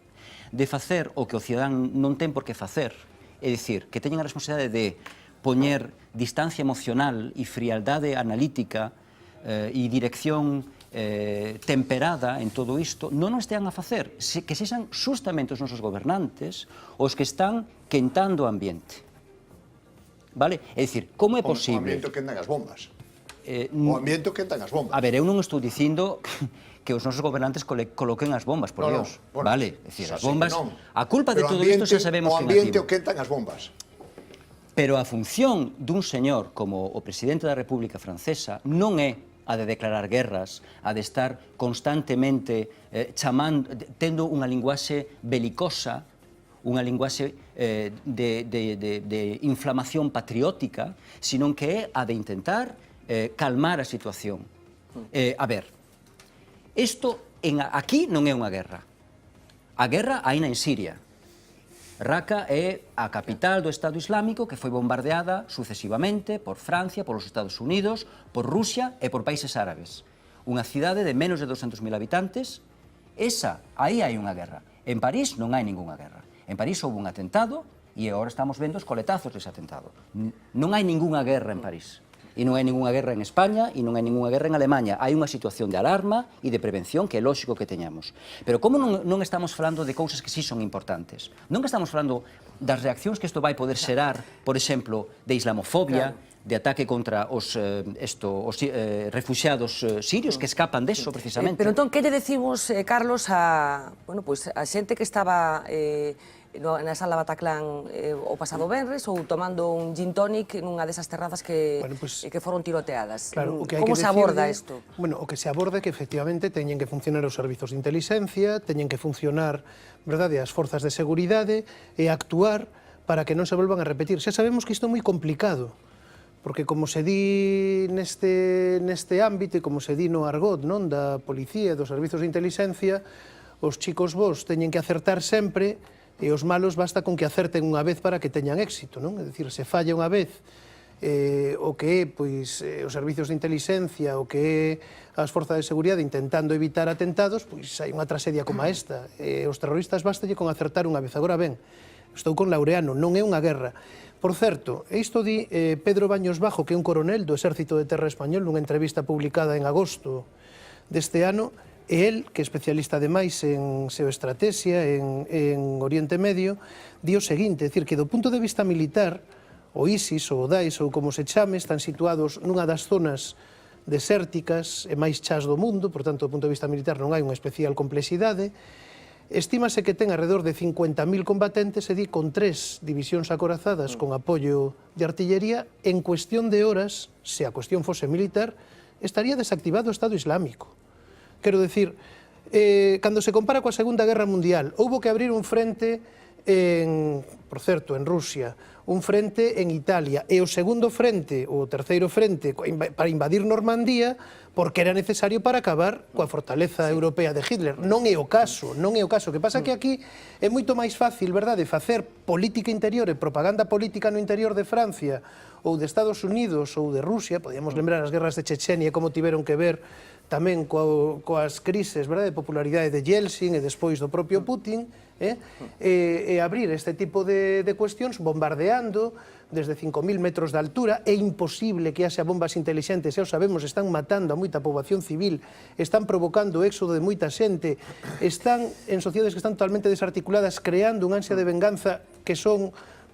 de facer o que o cidadán non ten por que facer, é dicir, que teñen a responsabilidade de poñer distancia emocional e frialdade analítica e dirección temperada en todo isto, non o estean a facer, que sexan justamente os nosos gobernantes os que están quentando o ambiente. Vale? É dicir, como é posible... O ambiente que andan as bombas. O ambiente que andan as bombas. A ver, eu non estou dicindo que os nosos gobernantes coloquen as bombas, por Dios. Vale, é dicir, as bombas... A culpa de todo isto xa sabemos que o ambiente o que andan as bombas. Pero a función dun señor como o presidente da República Francesa non é a de declarar guerras, a de estar constantemente tendo unha linguaxe belicosa, unha linguaxe de inflamación patriótica, senón que é a de intentar calmar a situación. A ver, isto aquí non é unha guerra. A guerra haina en Siria. Raqqa é a capital do Estado Islámico que foi bombardeada sucesivamente por Francia, polos Estados Unidos, por Rusia e por países árabes. unha cidade de menos de 200.000 habitantes, aí hai unha guerra. En París non hai ningunha guerra. En París houve un atentado e agora estamos vendo os coletazos dese atentado. Non hai ningunha guerra en París. E non hai ningunha guerra en España e non hai ningunha guerra en Alemanha. Hai unha situación de alarma e de prevención que é lógico que teñamos. Pero como non estamos falando de cousas que sí son importantes? Non estamos falando das reaccións que isto vai poder xerar, por exemplo, de islamofobia, de ataque contra os refuxiados sirios que escapan deso, precisamente. Pero entón, que lle decimos, Carlos, a xente que estaba na sala Bataclan o pasado venres ou tomando un gin tonic nunha desas terrazas que foron tiroteadas? Como se aborda isto? Bueno, o que se aborda é que efectivamente teñen que funcionar os servizos de inteligencia, teñen que funcionar, verdade, as forzas de seguridade e actuar para que non se volvan a repetir. Xa sabemos que isto é moi complicado, porque como se di neste ámbito e como se di no argot da policía e dos servizos de inteligencia, os chicos vos teñen que acertar sempre e os malos basta con que acerten unha vez para que teñan éxito, non? É dicir, se falla unha vez o que é os servizos de inteligencia, o que é as forzas de seguridade intentando evitar atentados, pois hai unha tragedia como esta. Os terroristas bastalle con acertar unha vez. Agora ben, estou con Laureano, non é unha guerra. Por certo, isto di Pedro Baños Bajo, que é un coronel do Exército de Terra Español, nunha entrevista publicada en agosto deste ano, e el, que é especialista ademais en xeoestrategia, en Oriente Medio, di o seguinte, é dicir, que do punto de vista militar, o ISIS ou o Daesh ou como se chame, están situados nunha das zonas desérticas e máis chás do mundo, por tanto, do punto de vista militar non hai unha especial complexidade. Estímase que ten alrededor de 50.000 combatentes e di con 3 divisións acorazadas con apoio de artillería, en cuestión de horas, se a cuestión fose militar, estaría desactivado o Estado Islámico. Quero decir, cando se compara coa Segunda Guerra Mundial, houbo que abrir un frente, por certo, en Rusia, un frente en Italia, e o segundo frente, o terceiro frente, para invadir Normandía, porque era necesario para acabar coa fortaleza europea de Hitler. Non é o caso, non é o caso. O que pasa é que aquí é moito máis fácil, verdade, facer política interior e propaganda política no interior de Francia ou de Estados Unidos ou de Rusia, podíamos lembrar as guerras de Chechenia, como tiveron que ver tamén coas crises de popularidade de Yeltsin e despois do propio Putin, e abrir este tipo de cuestións bombardeando desde 5.000 metros de altura. É imposible que haxa bombas inteligentes, xa o sabemos, están matando a moita poboación civil, están provocando o éxodo de moita xente, están en sociedades que están totalmente desarticuladas, creando unha ansia de venganza que son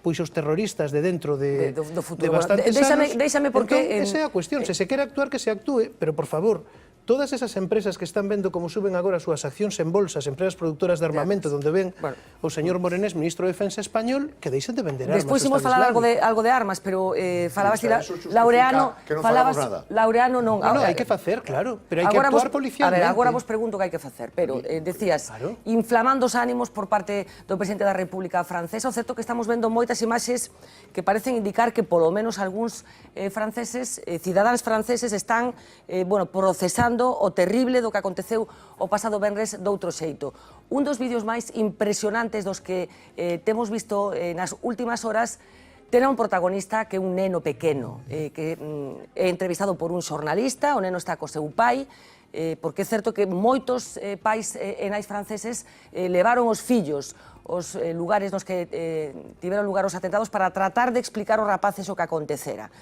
os terroristas de dentro de bastantes anos. Déixame porque... Esa é a cuestión, se se quere actuar, que se actúe, pero, por favor, todas esas empresas que están vendo como suben agora as súas accións en bolsas, empresas productoras de armamento, donde ven o señor Morenés, ministro de Defensa español, que deixen de vender armas. Despois imos falar algo de armas, pero falabas Laureano... Que non falamos nada. Laureano non... Non, hai que facer, claro, pero hai que actuar policialmente. A ver, agora vos pregunto que hai que facer, pero decías, inflamando os ánimos por parte do presidente da República Francesa, o certo que estamos vendo moitas imaxes que parecen indicar que polo menos algúns franceses, cidadáns franceses, están procesando o terrible do que aconteceu o pasado venres doutro xeito. Un dos vídeos máis impresionantes dos que temos visto nas últimas horas ten un protagonista que é un neno pequeno, que é entrevistado por un xornalista, o neno está co seu pai, porque é certo que moitos pais e nais franceses levaron os fillos os lugares nos que tiveron lugar os atentados para tratar de explicar aos rapaces o que acontecera.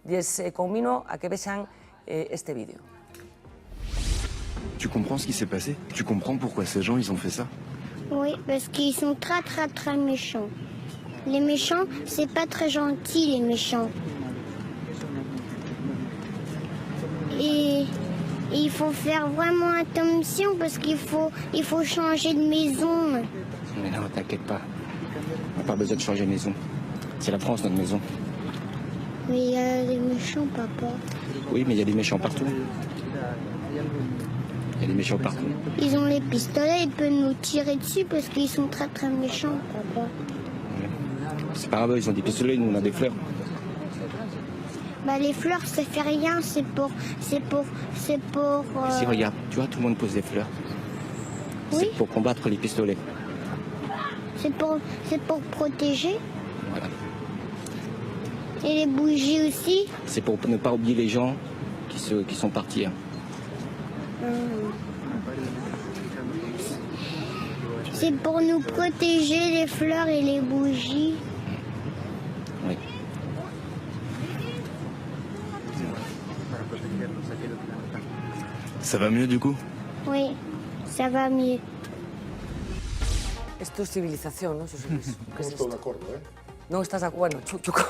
Lles convino a que vexan este vídeo. Tu comprends ce qui s'est passé? Tu comprends pourquoi ces gens ils ont fait ça? Oui, parce qu'ils sont très méchants. Les méchants, c'est pas très gentil, les méchants. Et il faut faire vraiment attention parce qu'il faut changer de maison. Mais non, t'inquiète pas. On n'a pas besoin de changer de maison. C'est la France, notre maison. Mais il y a des méchants, papa. Oui, mais il y a des méchants partout. Il y a des méchants partout. Ils ont les pistolets, ils peuvent nous tirer dessus parce qu'ils sont très méchants, papa. C'est pas grave, ils ont des pistolets, nous on a des fleurs. Bah les fleurs, ça fait rien, c'est pour... Si regarde, tu vois, tout le monde pose des fleurs. Oui. C'est pour combattre les pistolets. C'est pour protéger. Voilà. Et les bougies aussi. C'est pour ne pas oublier les gens qui sont partis. C'est pour nous protéger les fleurs et les bougies. Oui. Ça va mieux du coup? Oui, ça va mieux. Esto es civilización, ¿no, José Luis? ¿Qué es No estou esto? de acordo, No estás de acuerdo. Bueno, Chuco.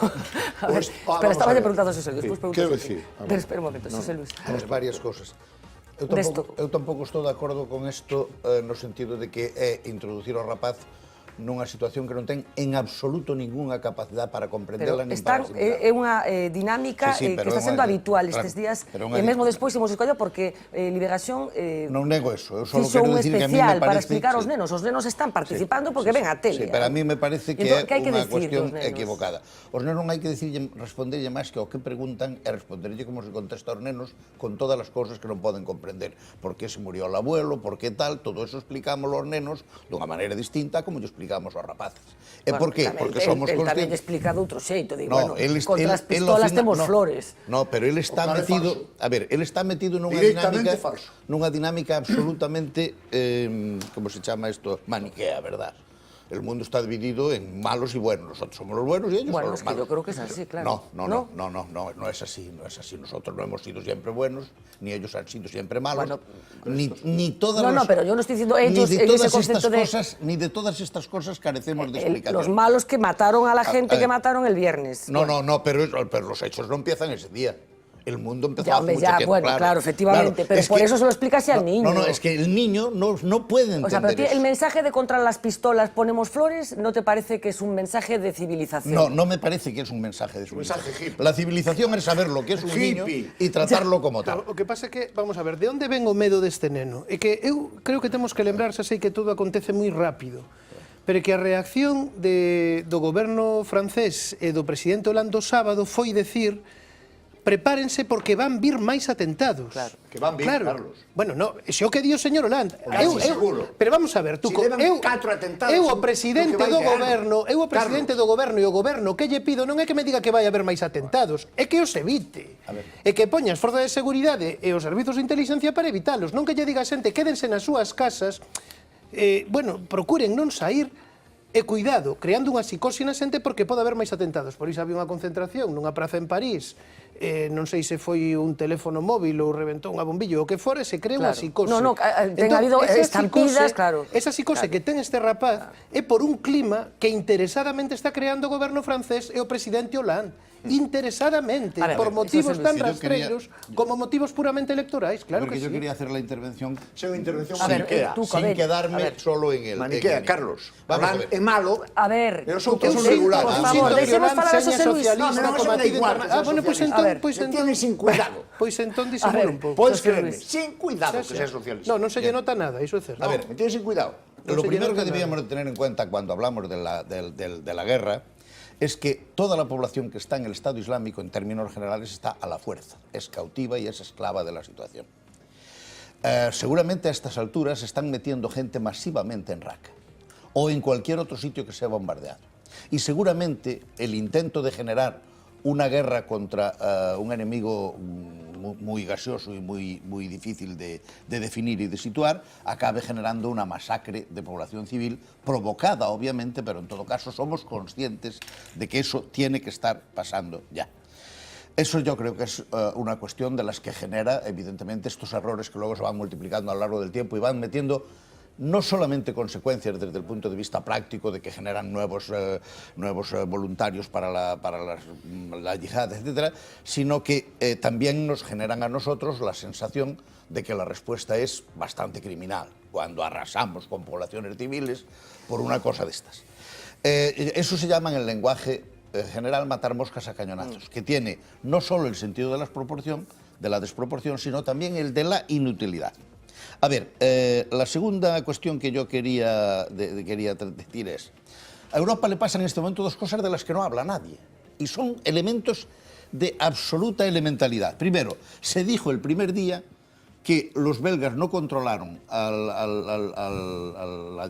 A ver, Pues, espera, vamos estaba a de ver. preguntando a José Luis. Después Quero preguntas a ti. decir, Pero espera un momento, José Luis. Varias cosas. Resto. Eu tampouco estou de acordo con isto no sentido de que é introducir ao rapaz nunha situación que non ten en absoluto ninguna capacidade para Pero comprendela nin para están, asimilar. é unha dinámica Sí, que pero está é sendo unha- habitual claro, estes días, pero é unha e mesmo di- despois imos escoller porque Liberación Non nego eso, eu só fixo quero un dicir que a mí me especial para parece... explicar aos sí. nenos. Os nenos están participando porque ven a tele. Sí, pero a mí me parece que Entón, é que hai que unha decir cuestión dos nenos? equivocada. Os nenos non hai que responderlle máis que ao que preguntan e responderlle como se contesta aos nenos con todas as cousas que non poden comprender. Por que se murió o abuelo, por que tal, todo eso explicámoslo aos nenos dunha maneira distinta como lle explicamos aos rapaces. E por que? Porque somos Él tamén conscientes... explica de outro xeito. Digo, No, bueno, contra as pistolas temos flores. No, pero él está Claro, é metido, falso. a ver, él está metido Directamente falso. nunha dinámica absolutamente como se chama isto, maniquea, verdad? El mundo está dividido en malos y buenos. Nosotros somos los buenos y ellos Bueno, son es los que malos. yo creo que es así, claro. No es así, no es así. Nosotros no hemos sido siempre buenos, ni ellos han sido siempre malos. Bueno, ni todas No, las- pero yo no estoy diciendo ellos ni en de todas ese concepto de... ni de todas estas cosas carecemos de explicación. Los malos que mataron a la gente ver. que mataron el viernes. No, pero los hechos no empiezan ese día. El mundo empezó Ya, hace hombre, mucho ya, tiempo. bueno, claro, efectivamente, pero por eso se lo explicas al niño. No, es que el niño no puede entender O sea, pero eso. el mensaje de contra las pistolas ponemos flores, ¿no te parece que es un mensaje de civilización? No me parece que es un mensaje de civilización. mensaje hippie. La civilización es saber lo que es un niño Hippie. y tratarlo como tal. O que pasa é que, vamos a ver, de onde ven o medo deste neno? É que eu creo que temos que lembrar, xa sei que todo acontece moi rápido, pero que a reacción do goberno francés e do presidente Hollande o sábado foi decir prepárense porque van vir máis atentados. Claro. Que van vir, Carlos. Bueno, no, xe o que di o señor Hollande. seguro. Pero vamos a ver, Tuco, Si levan 4 atentados, eu o lo presidente que vai do de ano. goberno, eu o presidente do goberno e o goberno que lle pido non é que me diga que vai haber máis atentados, é que os evite. É que poña as forzas de seguridade e os servizos de inteligencia para evitalos, non que lle diga a xente quédense nas súas casas, bueno, procuren non sair. E cuidado, creando unha psicosis na xente porque pode haber máis atentados. Por iso había unha concentración nunha praza en París, non sei se foi un teléfono móvil ou reventou unha bombillo, o que fora, se crea unha Claro. psicosis. No, ten habido estampidas, claro. Esa psicose que ten este rapaz é por un clima que interesadamente está creando o goberno francés e o presidente Hollande. Interesadamente, A ver, por motivos José Luis, tan que yo quería- rastreiros como motivos puramente electorais, claro Porque que yo sí. quería hacer la intervención É unha intervención A ver, maniquea. tú, sin a ver, quedarme a ver. solo en el... Maniquea, en el- Carlos. Vamos a Hollande ver. é malo, A ver, e os tú, outros eu son sei, regulares. por favor, deixemos falar a José Luis. No, eso me da igual, Bueno, pois socialista. entón, A ver, pois me entón, tiene sin cuidado. Pois entón A disimula ver, un pouco. Podes José creerme, Luis. sin cuidado que seas socialista. No, non se lle nota nada, iso é certo. A ver, Me tienes sin cuidado. Lo se primero llena que nada. debíamos de tener en cuenta cuando hablamos de la guerra es que toda la población que está en el Estado Islámico, en términos generales, está a la fuerza, es cautiva y es esclava de la situación. Seguramente a estas alturas se están metiendo gente masivamente en Raqqa o en cualquier otro sitio que sea bombardeado. Y seguramente el intento de generar una guerra contra un enemigo muy gaseoso y muy difícil de definir y de situar, acabe generando una masacre de población civil provocada, obviamente, pero en todo caso somos conscientes de que eso tiene que estar pasando ya. Eso yo creo que es una cuestión de las que genera, evidentemente, estos errores que luego se van multiplicando a lo largo del tiempo y van metiendo no solamente consecuencias desde el punto de vista práctico de que generan nuevos voluntarios para la yihad, etcétera, sino que también nos generan a nosotros la sensación de que la respuesta es bastante criminal cuando arrasamos con poblaciones civiles por una cosa de estas. Eso se llama en el lenguaje general matar moscas a cañonazos, que tiene no solo el sentido de la desproporción, sino también el de la inutilidad. A ver, la segunda cuestión que yo quería decir es, a Europa le pasan en este momento dos cosas de las que no habla nadie, y son elementos de absoluta elementalidad. Primero, se dijo el primer día que los belgas no controlaron a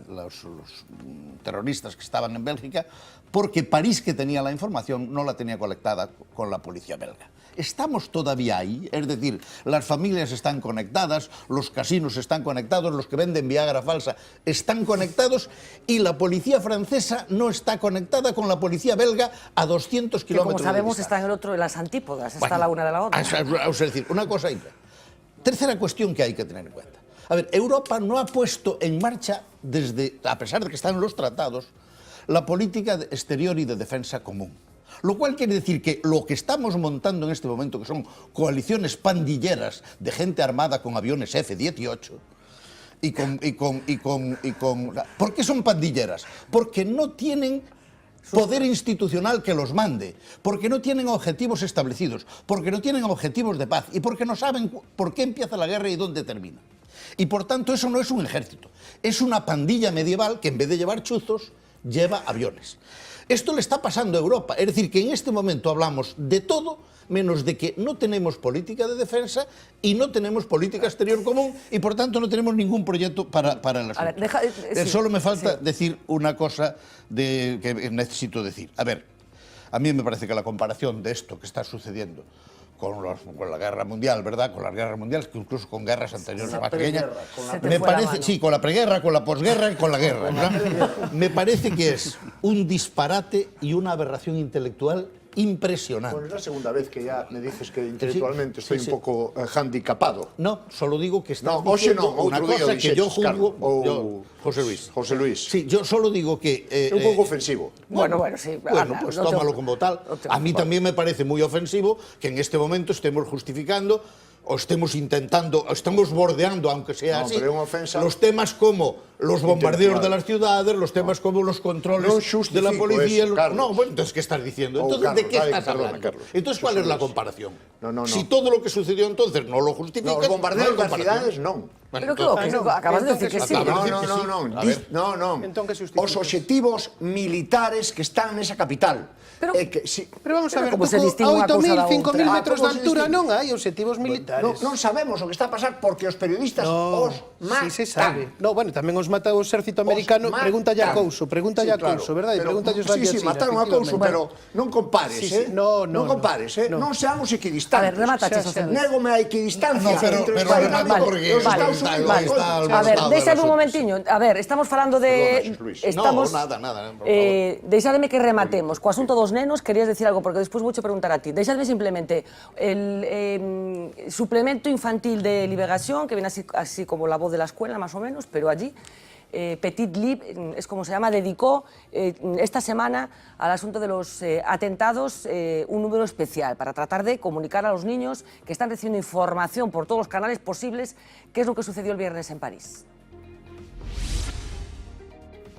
los terroristas que estaban en Bélgica porque París, que tenía la información, no la tenía conectada con la policía belga. Estamos todavía ahí, es decir, las familias están conectadas, los casinos están conectados, los que venden Viagra falsa están conectados y la policía francesa no está conectada con la policía belga a 200 kilómetros de distancia. Como sabemos, está en el otro de las antípodas, está la una de la otra. Es decir, una cosa y tercera cuestión que hay que tener en cuenta. A ver, Europa no ha puesto en marcha, a pesar de que están en los tratados, la política exterior y de defensa común. Lo cual quiere decir que lo que estamos montando en este momento, que son coaliciones pandilleras de gente armada con aviones F-18, ¿por qué son pandilleras? Porque no tienen poder institucional que los mande, porque no tienen objetivos establecidos, porque no tienen objetivos de paz y porque no saben por qué empieza la guerra y dónde termina. Y por tanto eso no es un ejército, es una pandilla medieval que en vez de llevar chuzos, lleva aviones. Esto le está pasando a Europa, es decir, que en este momento hablamos de todo menos de que no tenemos política de defensa y no tenemos política exterior común y por tanto no tenemos ningún proyecto para el asunto. Solo me falta decir una cosa que necesito decir. A ver, a mí me parece que la comparación de esto que está sucediendo con la guerra mundial, ¿verdad? Con las guerras mundiales, que incluso con guerras anteriores más pequeñas, me parece, sí, con la preguerra, con la posguerra y con la guerra, ¿verdad? Me parece que es un disparate y una aberración intelectual impresionante. Bueno, es la segunda vez que ya me dices que intelectualmente estoy un poco handicapado. No, solo digo que estás diciendo una cosa que yo juzgo... José Luis. Sí, yo solo digo que... es un poco ofensivo. Bueno, sí. Bueno, pues tómalo como tal. A mí también me parece muy ofensivo que en este momento estemos justificando o estemos intentando, o estemos bordeando, aunque sea así, los temas como los bombardeos de las ciudades, los temas como los controles de la policía... No, bueno, entonces, ¿qué estás diciendo? Entonces, ¿de qué estás hablando? Entonces, ¿cuál es la comparación? Si todo lo que sucedió entonces no lo justifica... Los bombardeos de las ciudades, no. Pero acabas de decir que sí. No. Os objetivos militares que están nesa capital. Pero vamos a ver, a 8.000, 5.000 metros de altura non hai objetivos militares. Non sabemos o que está a pasar porque os periodistas os matan. Si se sabe. No, bueno, tamén os mata o exército americano. Pregunta a Couso, verdad? Sí, mataron a Couso, pero non compares, Non compares, non seamos equidistantes. A ver, rematache, José Luis. Négome a equidistancia entre os Estados Unidos. A ver, deixade un momentiño. A ver, estamos falando de... No, nada. Deixademe que rematemos co asunto dos nenos. Querías decir algo, porque despois vouche preguntar a ti. Deixadme simplemente el suplemento infantil de Liberación, que viene así como la voz de la escuela, más o menos, pero allí, Petit Lib, es como se llama, dedicó esta semana al asunto de los atentados un número especial para tratar de comunicar a los niños que están recibiendo información por todos los canales posibles qué es lo que sucedió el viernes en París.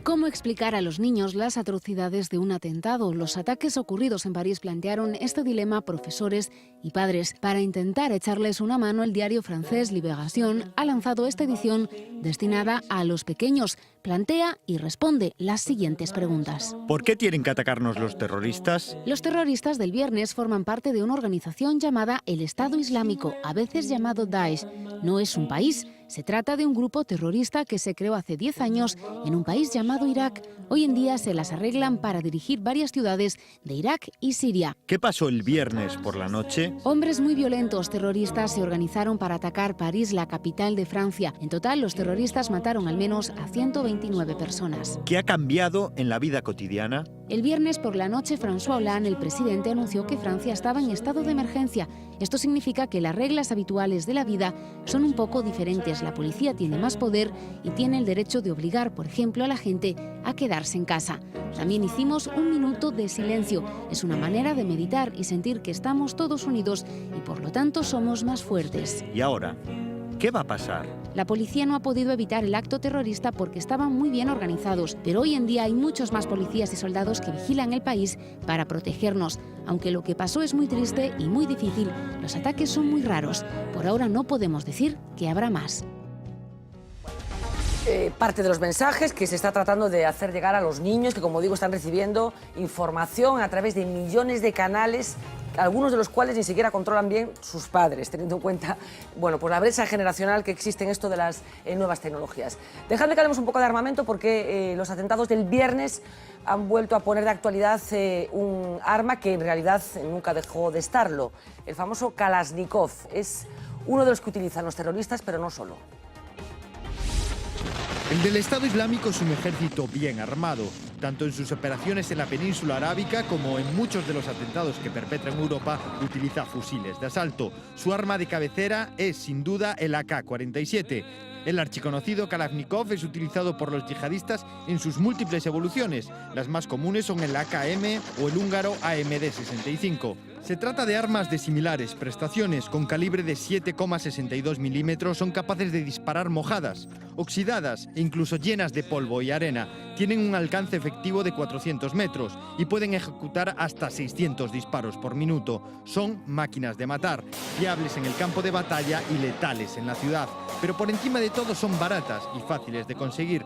¿Cómo explicar a los niños las atrocidades de un atentado? Los ataques ocurridos en París plantearon este dilema a profesores y padres. Para intentar echarles una mano, el diario francés Libération ha lanzado esta edición destinada a los pequeños. Plantea y responde las siguientes preguntas. ¿Por qué tienen que atacarnos los terroristas? Los terroristas del viernes forman parte de una organización llamada el Estado Islámico, a veces llamado Daesh. No es un país. Se trata de un grupo terrorista que se creó hace 10 años en un país llamado Irak. Hoy en día se las arreglan para dirigir varias ciudades de Irak y Siria. ¿Qué pasó el viernes por la noche? Hombres muy violentos terroristas se organizaron para atacar París, la capital de Francia. En total, los terroristas mataron al menos a 129 personas. ¿Qué ha cambiado en la vida cotidiana? El viernes por la noche, François Hollande, el presidente, anunció que Francia estaba en estado de emergencia. Esto significa que las reglas habituales de la vida son un poco diferentes. La policía tiene más poder y tiene el derecho de obligar, por ejemplo, a la gente a quedarse en casa. También hicimos un minuto de silencio. Es una manera de meditar y sentir que estamos todos unidos y por lo tanto somos más fuertes. ¿Y ahora? ¿Qué va a pasar? La policía no ha podido evitar el acto terrorista porque estaban muy bien organizados, pero hoy en día hay muchos más policías y soldados que vigilan el país para protegernos. Aunque lo que pasó es muy triste y muy difícil, los ataques son muy raros. Por ahora no podemos decir que habrá más. Parte de los mensajes que se está tratando de hacer llegar a los niños que, como digo, están recibiendo información a través de millones de canales algunos de los cuales ni siquiera controlan bien sus padres, teniendo en cuenta, bueno, pues la brecha generacional que existe en esto de las nuevas tecnologías. Dejadme que hablemos un poco de armamento, porque los atentados del viernes han vuelto a poner de actualidad un arma que en realidad nunca dejó de estarlo, el famoso Kalashnikov. Es uno de los que utilizan los terroristas, pero no solo. El del Estado Islámico es un ejército bien armado, tanto en sus operaciones en la península arábica como en muchos de los atentados que perpetra en Europa, utiliza fusiles de asalto. Su arma de cabecera es, sin duda, el AK-47. El archiconocido Kalashnikov es utilizado por los yihadistas en sus múltiples evoluciones. Las más comunes son el AKM o el húngaro AMD-65. Se trata de armas de similares prestaciones. Con calibre de 7,62 milímetros son capaces de disparar mojadas, oxidadas e incluso llenas de polvo y arena. Tienen un alcance efectivo de 400 metros y pueden ejecutar hasta 600 disparos por minuto. Son máquinas de matar, fiables en el campo de batalla y letales en la ciudad. Pero por encima de todo son baratas y fáciles de conseguir.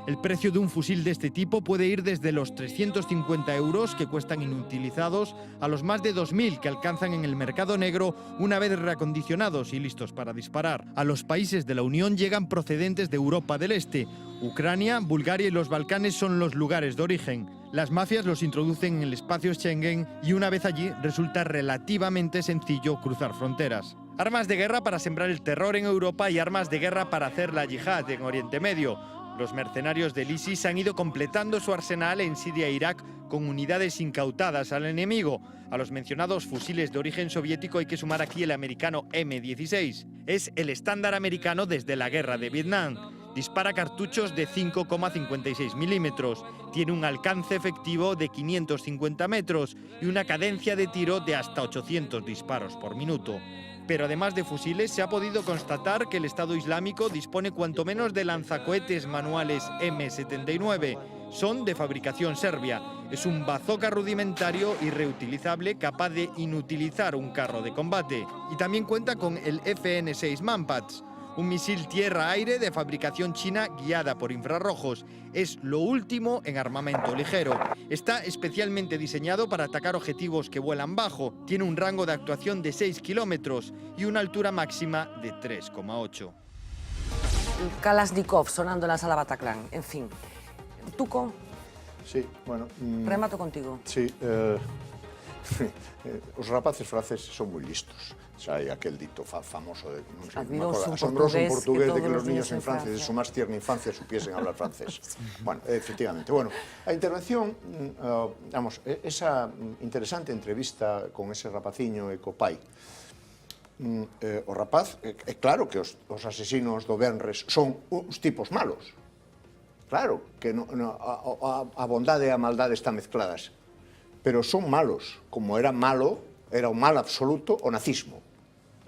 El precio de un fusil de este tipo puede ir desde los 350 euros, que cuestan inutilizados, a los más de 2.000 que alcanzan en el mercado negro una vez reacondicionados y listos para disparar. A los países de la Unión llegan procedentes de Europa del Este. Ucrania, Bulgaria y los Balcanes son los lugares de origen. Las mafias los introducen en el espacio Schengen y una vez allí resulta relativamente sencillo cruzar fronteras. Armas de guerra para sembrar el terror en Europa y armas de guerra para hacer la yihad en Oriente Medio. Los mercenarios del ISIS han ido completando su arsenal en Siria e Irak con unidades incautadas al enemigo. A los mencionados fusiles de origen soviético hay que sumar aquí el americano M16. Es el estándar americano desde la guerra de Vietnam. Dispara cartuchos de 5,56 milímetros. Tiene un alcance efectivo de 550 metros y una cadencia de tiro de hasta 800 disparos por minuto. Pero además de fusiles, se ha podido constatar que el Estado Islámico dispone cuanto menos de lanzacohetes manuales M79. Son de fabricación serbia. Es un bazooka rudimentario y reutilizable capaz de inutilizar un carro de combate. Y también cuenta con el FN-6 Manpads, un misil tierra-aire de fabricación china guiada por infrarrojos. Es lo último en armamento ligero. Está especialmente diseñado para atacar objetivos que vuelan bajo. Tiene un rango de actuación de 6 kilómetros y una altura máxima de 3,8. Kalashnikov sonando en la sala Bataclan. En fin. Tuco. Sí, bueno... Remato contigo. Sí, os rapaces franceses son moi listos. Hay aquel dito famoso de asombroso en portugués de que los niños en Francia de su más tierna infancia supiesen hablar francés. Bueno, efectivamente. Bueno, la intervención, vamos, esa interesante entrevista con ese rapaciño e co pai. O rapaz, é claro que os asesinos do Benres son uns tipos malos. Claro, que a bondade e a maldade están mezcladas. Pero son malos, como era malo, era un mal absoluto o nazismo.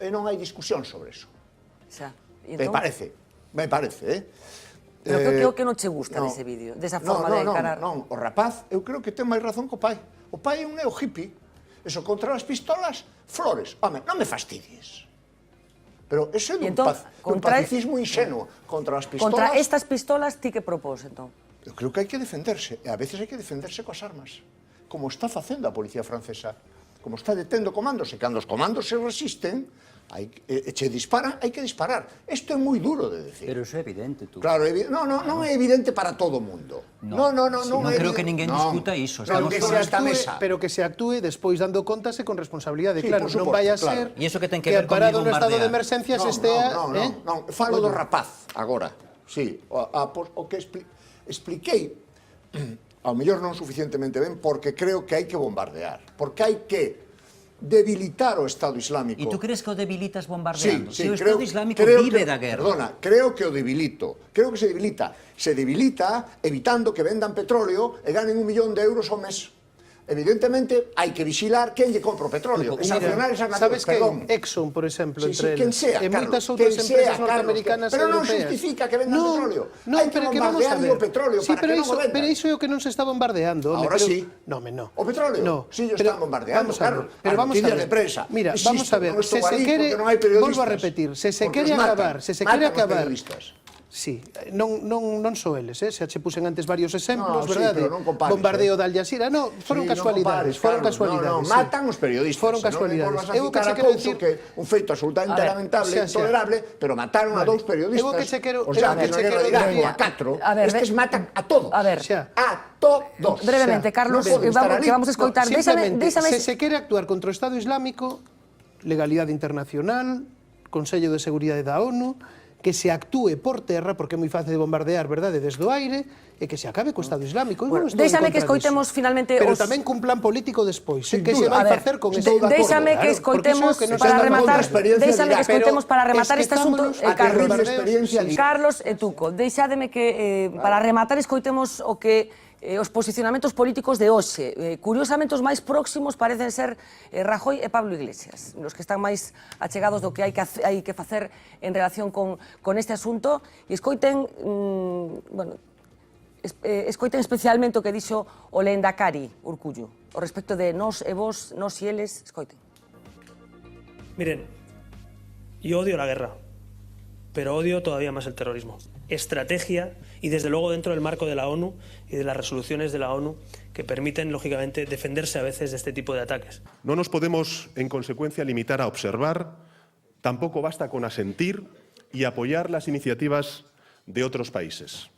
E non hai discusión sobre eso. Me parece, Pero que o que non che gusta dese vídeo, desa forma de encarar? Non, o rapaz, eu creo que ten máis razón co pai. O pai é un neo hippie. Eso, contra as pistolas, flores. Home, non me fastidies. Pero ese é un pacificismo inxenuo. Contra as pistolas... Contra estas pistolas, ti que propós, entón? Eu creo que hai que defenderse. E a veces hai que defenderse coas armas. Como está facendo a policía francesa. Como está detendo comandos. E cando os comandos se resisten... e che disparan, hai que disparar. Isto é moi duro de decir. Pero iso é evidente, tú. Claro, non é evidente para todo o mundo. Non creo que ninguén discuta iso. Pero que se actúe despois dando contas e con responsabilidade. Claro, non vai a ser que amparado no estado de emerxencias estea... Non, falo do rapaz, agora. Sí, o que expliquei, ao mellor non suficientemente ben, porque creo que hai que bombardear. Porque hai que debilitar o Estado Islámico. E tú crees que o debilitas bombardeando? Sí, o Estado Islámico vive da guerra. Perdona, creo que o debilito. Creo que se debilita. Se debilita evitando que vendan petróleo e ganen 1 millón de euros ao mes. Evidentemente, hai que vigilar quen lle compra o petróleo. E sancionar esas nacións. Sabes que Exxon, por exemplo, entre quen sea, e moitas outras empresas norteamericanas e europeas. Pero non xustifica que vendan petróleo. Hai que bombardear o petróleo para que non o vendan. Pero iso é o que non se está bombardeando. Ahora sí. No. O petróleo? Sí, están bombardeando, claro. Pero vamos a ver. Mira, vamos a ver. Se se quere, volvo a repetir, se se quere acabar Sí, non só eles, xa che puxen antes varios exemplos, sí, verdade? pero non compares, Bombardeo de Al Jazeera, non, foron casualidades, foron casualidades. No, matan os periodistas. Foron casualidades. Eu que che quero dicir que un feito absolutamente lamentable, intolerable, pero mataron a 2 periodistas. Os yanquis na guerra de Irak, a 4. Estes matan a todos. A ver, a todos. brevemente, Carlos, que vamos a escoitar. Simplemente, se se quere actuar contra o Estado Islámico, legalidade internacional, Consello de Seguridade da ONU, que se actúe por terra, porque é moi fácil de bombardear, verdade, desde o aire, e que se acabe co Estado Islámico. Bueno, déxame que escoitemos finalmente pero tamén cun plan político despois. Que se vai facer con ese acordo? Déxame que escoitemos para rematar, este asunto, Carlos e Tuco, deixádeme que para rematar escoitemos o que os posicionamentos políticos de hoxe. Curiosamente, os máis próximos parecen ser Rajoy e Pablo Iglesias, os que están máis achegados do que hai que facer en relación con este asunto, e escoiten, escoiten especialmente o que dixo o Lehendakari Urkullu, o respecto de nós e vos, nós e eles, escoiten. Miren, yo odio la guerra, pero odio todavía más el terrorismo. Estrategia y desde luego dentro del marco de la ONU y de las resoluciones de la ONU que permiten, lógicamente, defenderse a veces de este tipo de ataques. No nos podemos, en consecuencia, limitar a observar, tampoco basta con asentir y apoyar las iniciativas de otros países.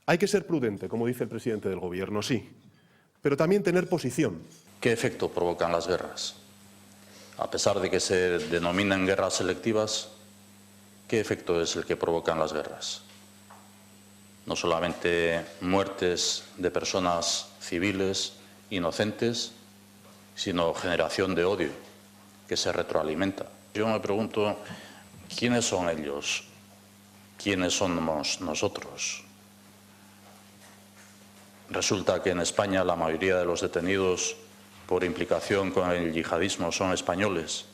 Hay que ser prudente, como dice el presidente del Gobierno, sí, pero también tener posición. ¿Qué efecto provocan las guerras? A pesar de que se denominan guerras selectivas, ¿qué efecto es el que provocan las guerras? No solamente muertes de personas civiles, inocentes, sino generación de odio que se retroalimenta. Yo me pregunto, ¿quiénes son ellos? ¿Quiénes somos nosotros? Resulta que en España la mayoría de los detenidos por implicación con el yihadismo son españoles.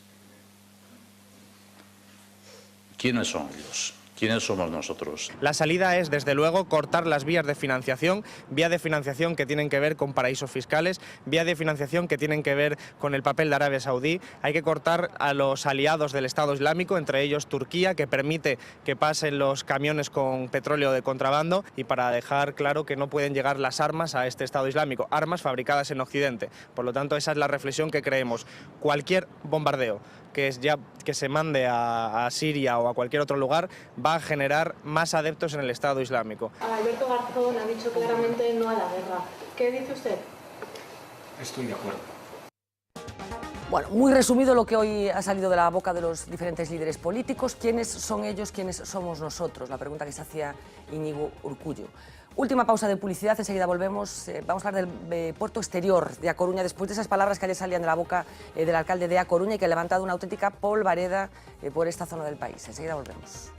¿Quiénes son ellos? ¿Quiénes somos nosotros? La salida es, desde luego, cortar las vías de financiación que tienen que ver con paraísos fiscales, vías de financiación que tienen que ver con el papel de Arabia Saudí. Hay que cortar a los aliados del Estado Islámico, entre ellos Turquía, que permite que pasen los camiones con petróleo de contrabando, y para dejar claro que no pueden llegar las armas a este Estado Islámico, armas fabricadas en Occidente. Por lo tanto, esa es la reflexión que creemos. Cualquier bombardeo que se mande a Siria o a cualquier otro lugar va a generar más adeptos en el Estado Islámico. Alberto Garzón ha dicho claramente no a la guerra. ¿Qué dice usted? Estoy de acuerdo. Bueno, muy resumido lo que hoy ha salido de la boca de los diferentes líderes políticos. ¿Quiénes son ellos? ¿Quiénes somos nosotros? La pregunta que se hacía Íñigo Urkullu. Última pausa de publicidad, enseguida volvemos. Vamos a hablar del puerto exterior de A Coruña, después de esas palabras que ayer salían de la boca del alcalde de A Coruña y que ha levantado una auténtica polvareda por esta zona del país. Enseguida volvemos.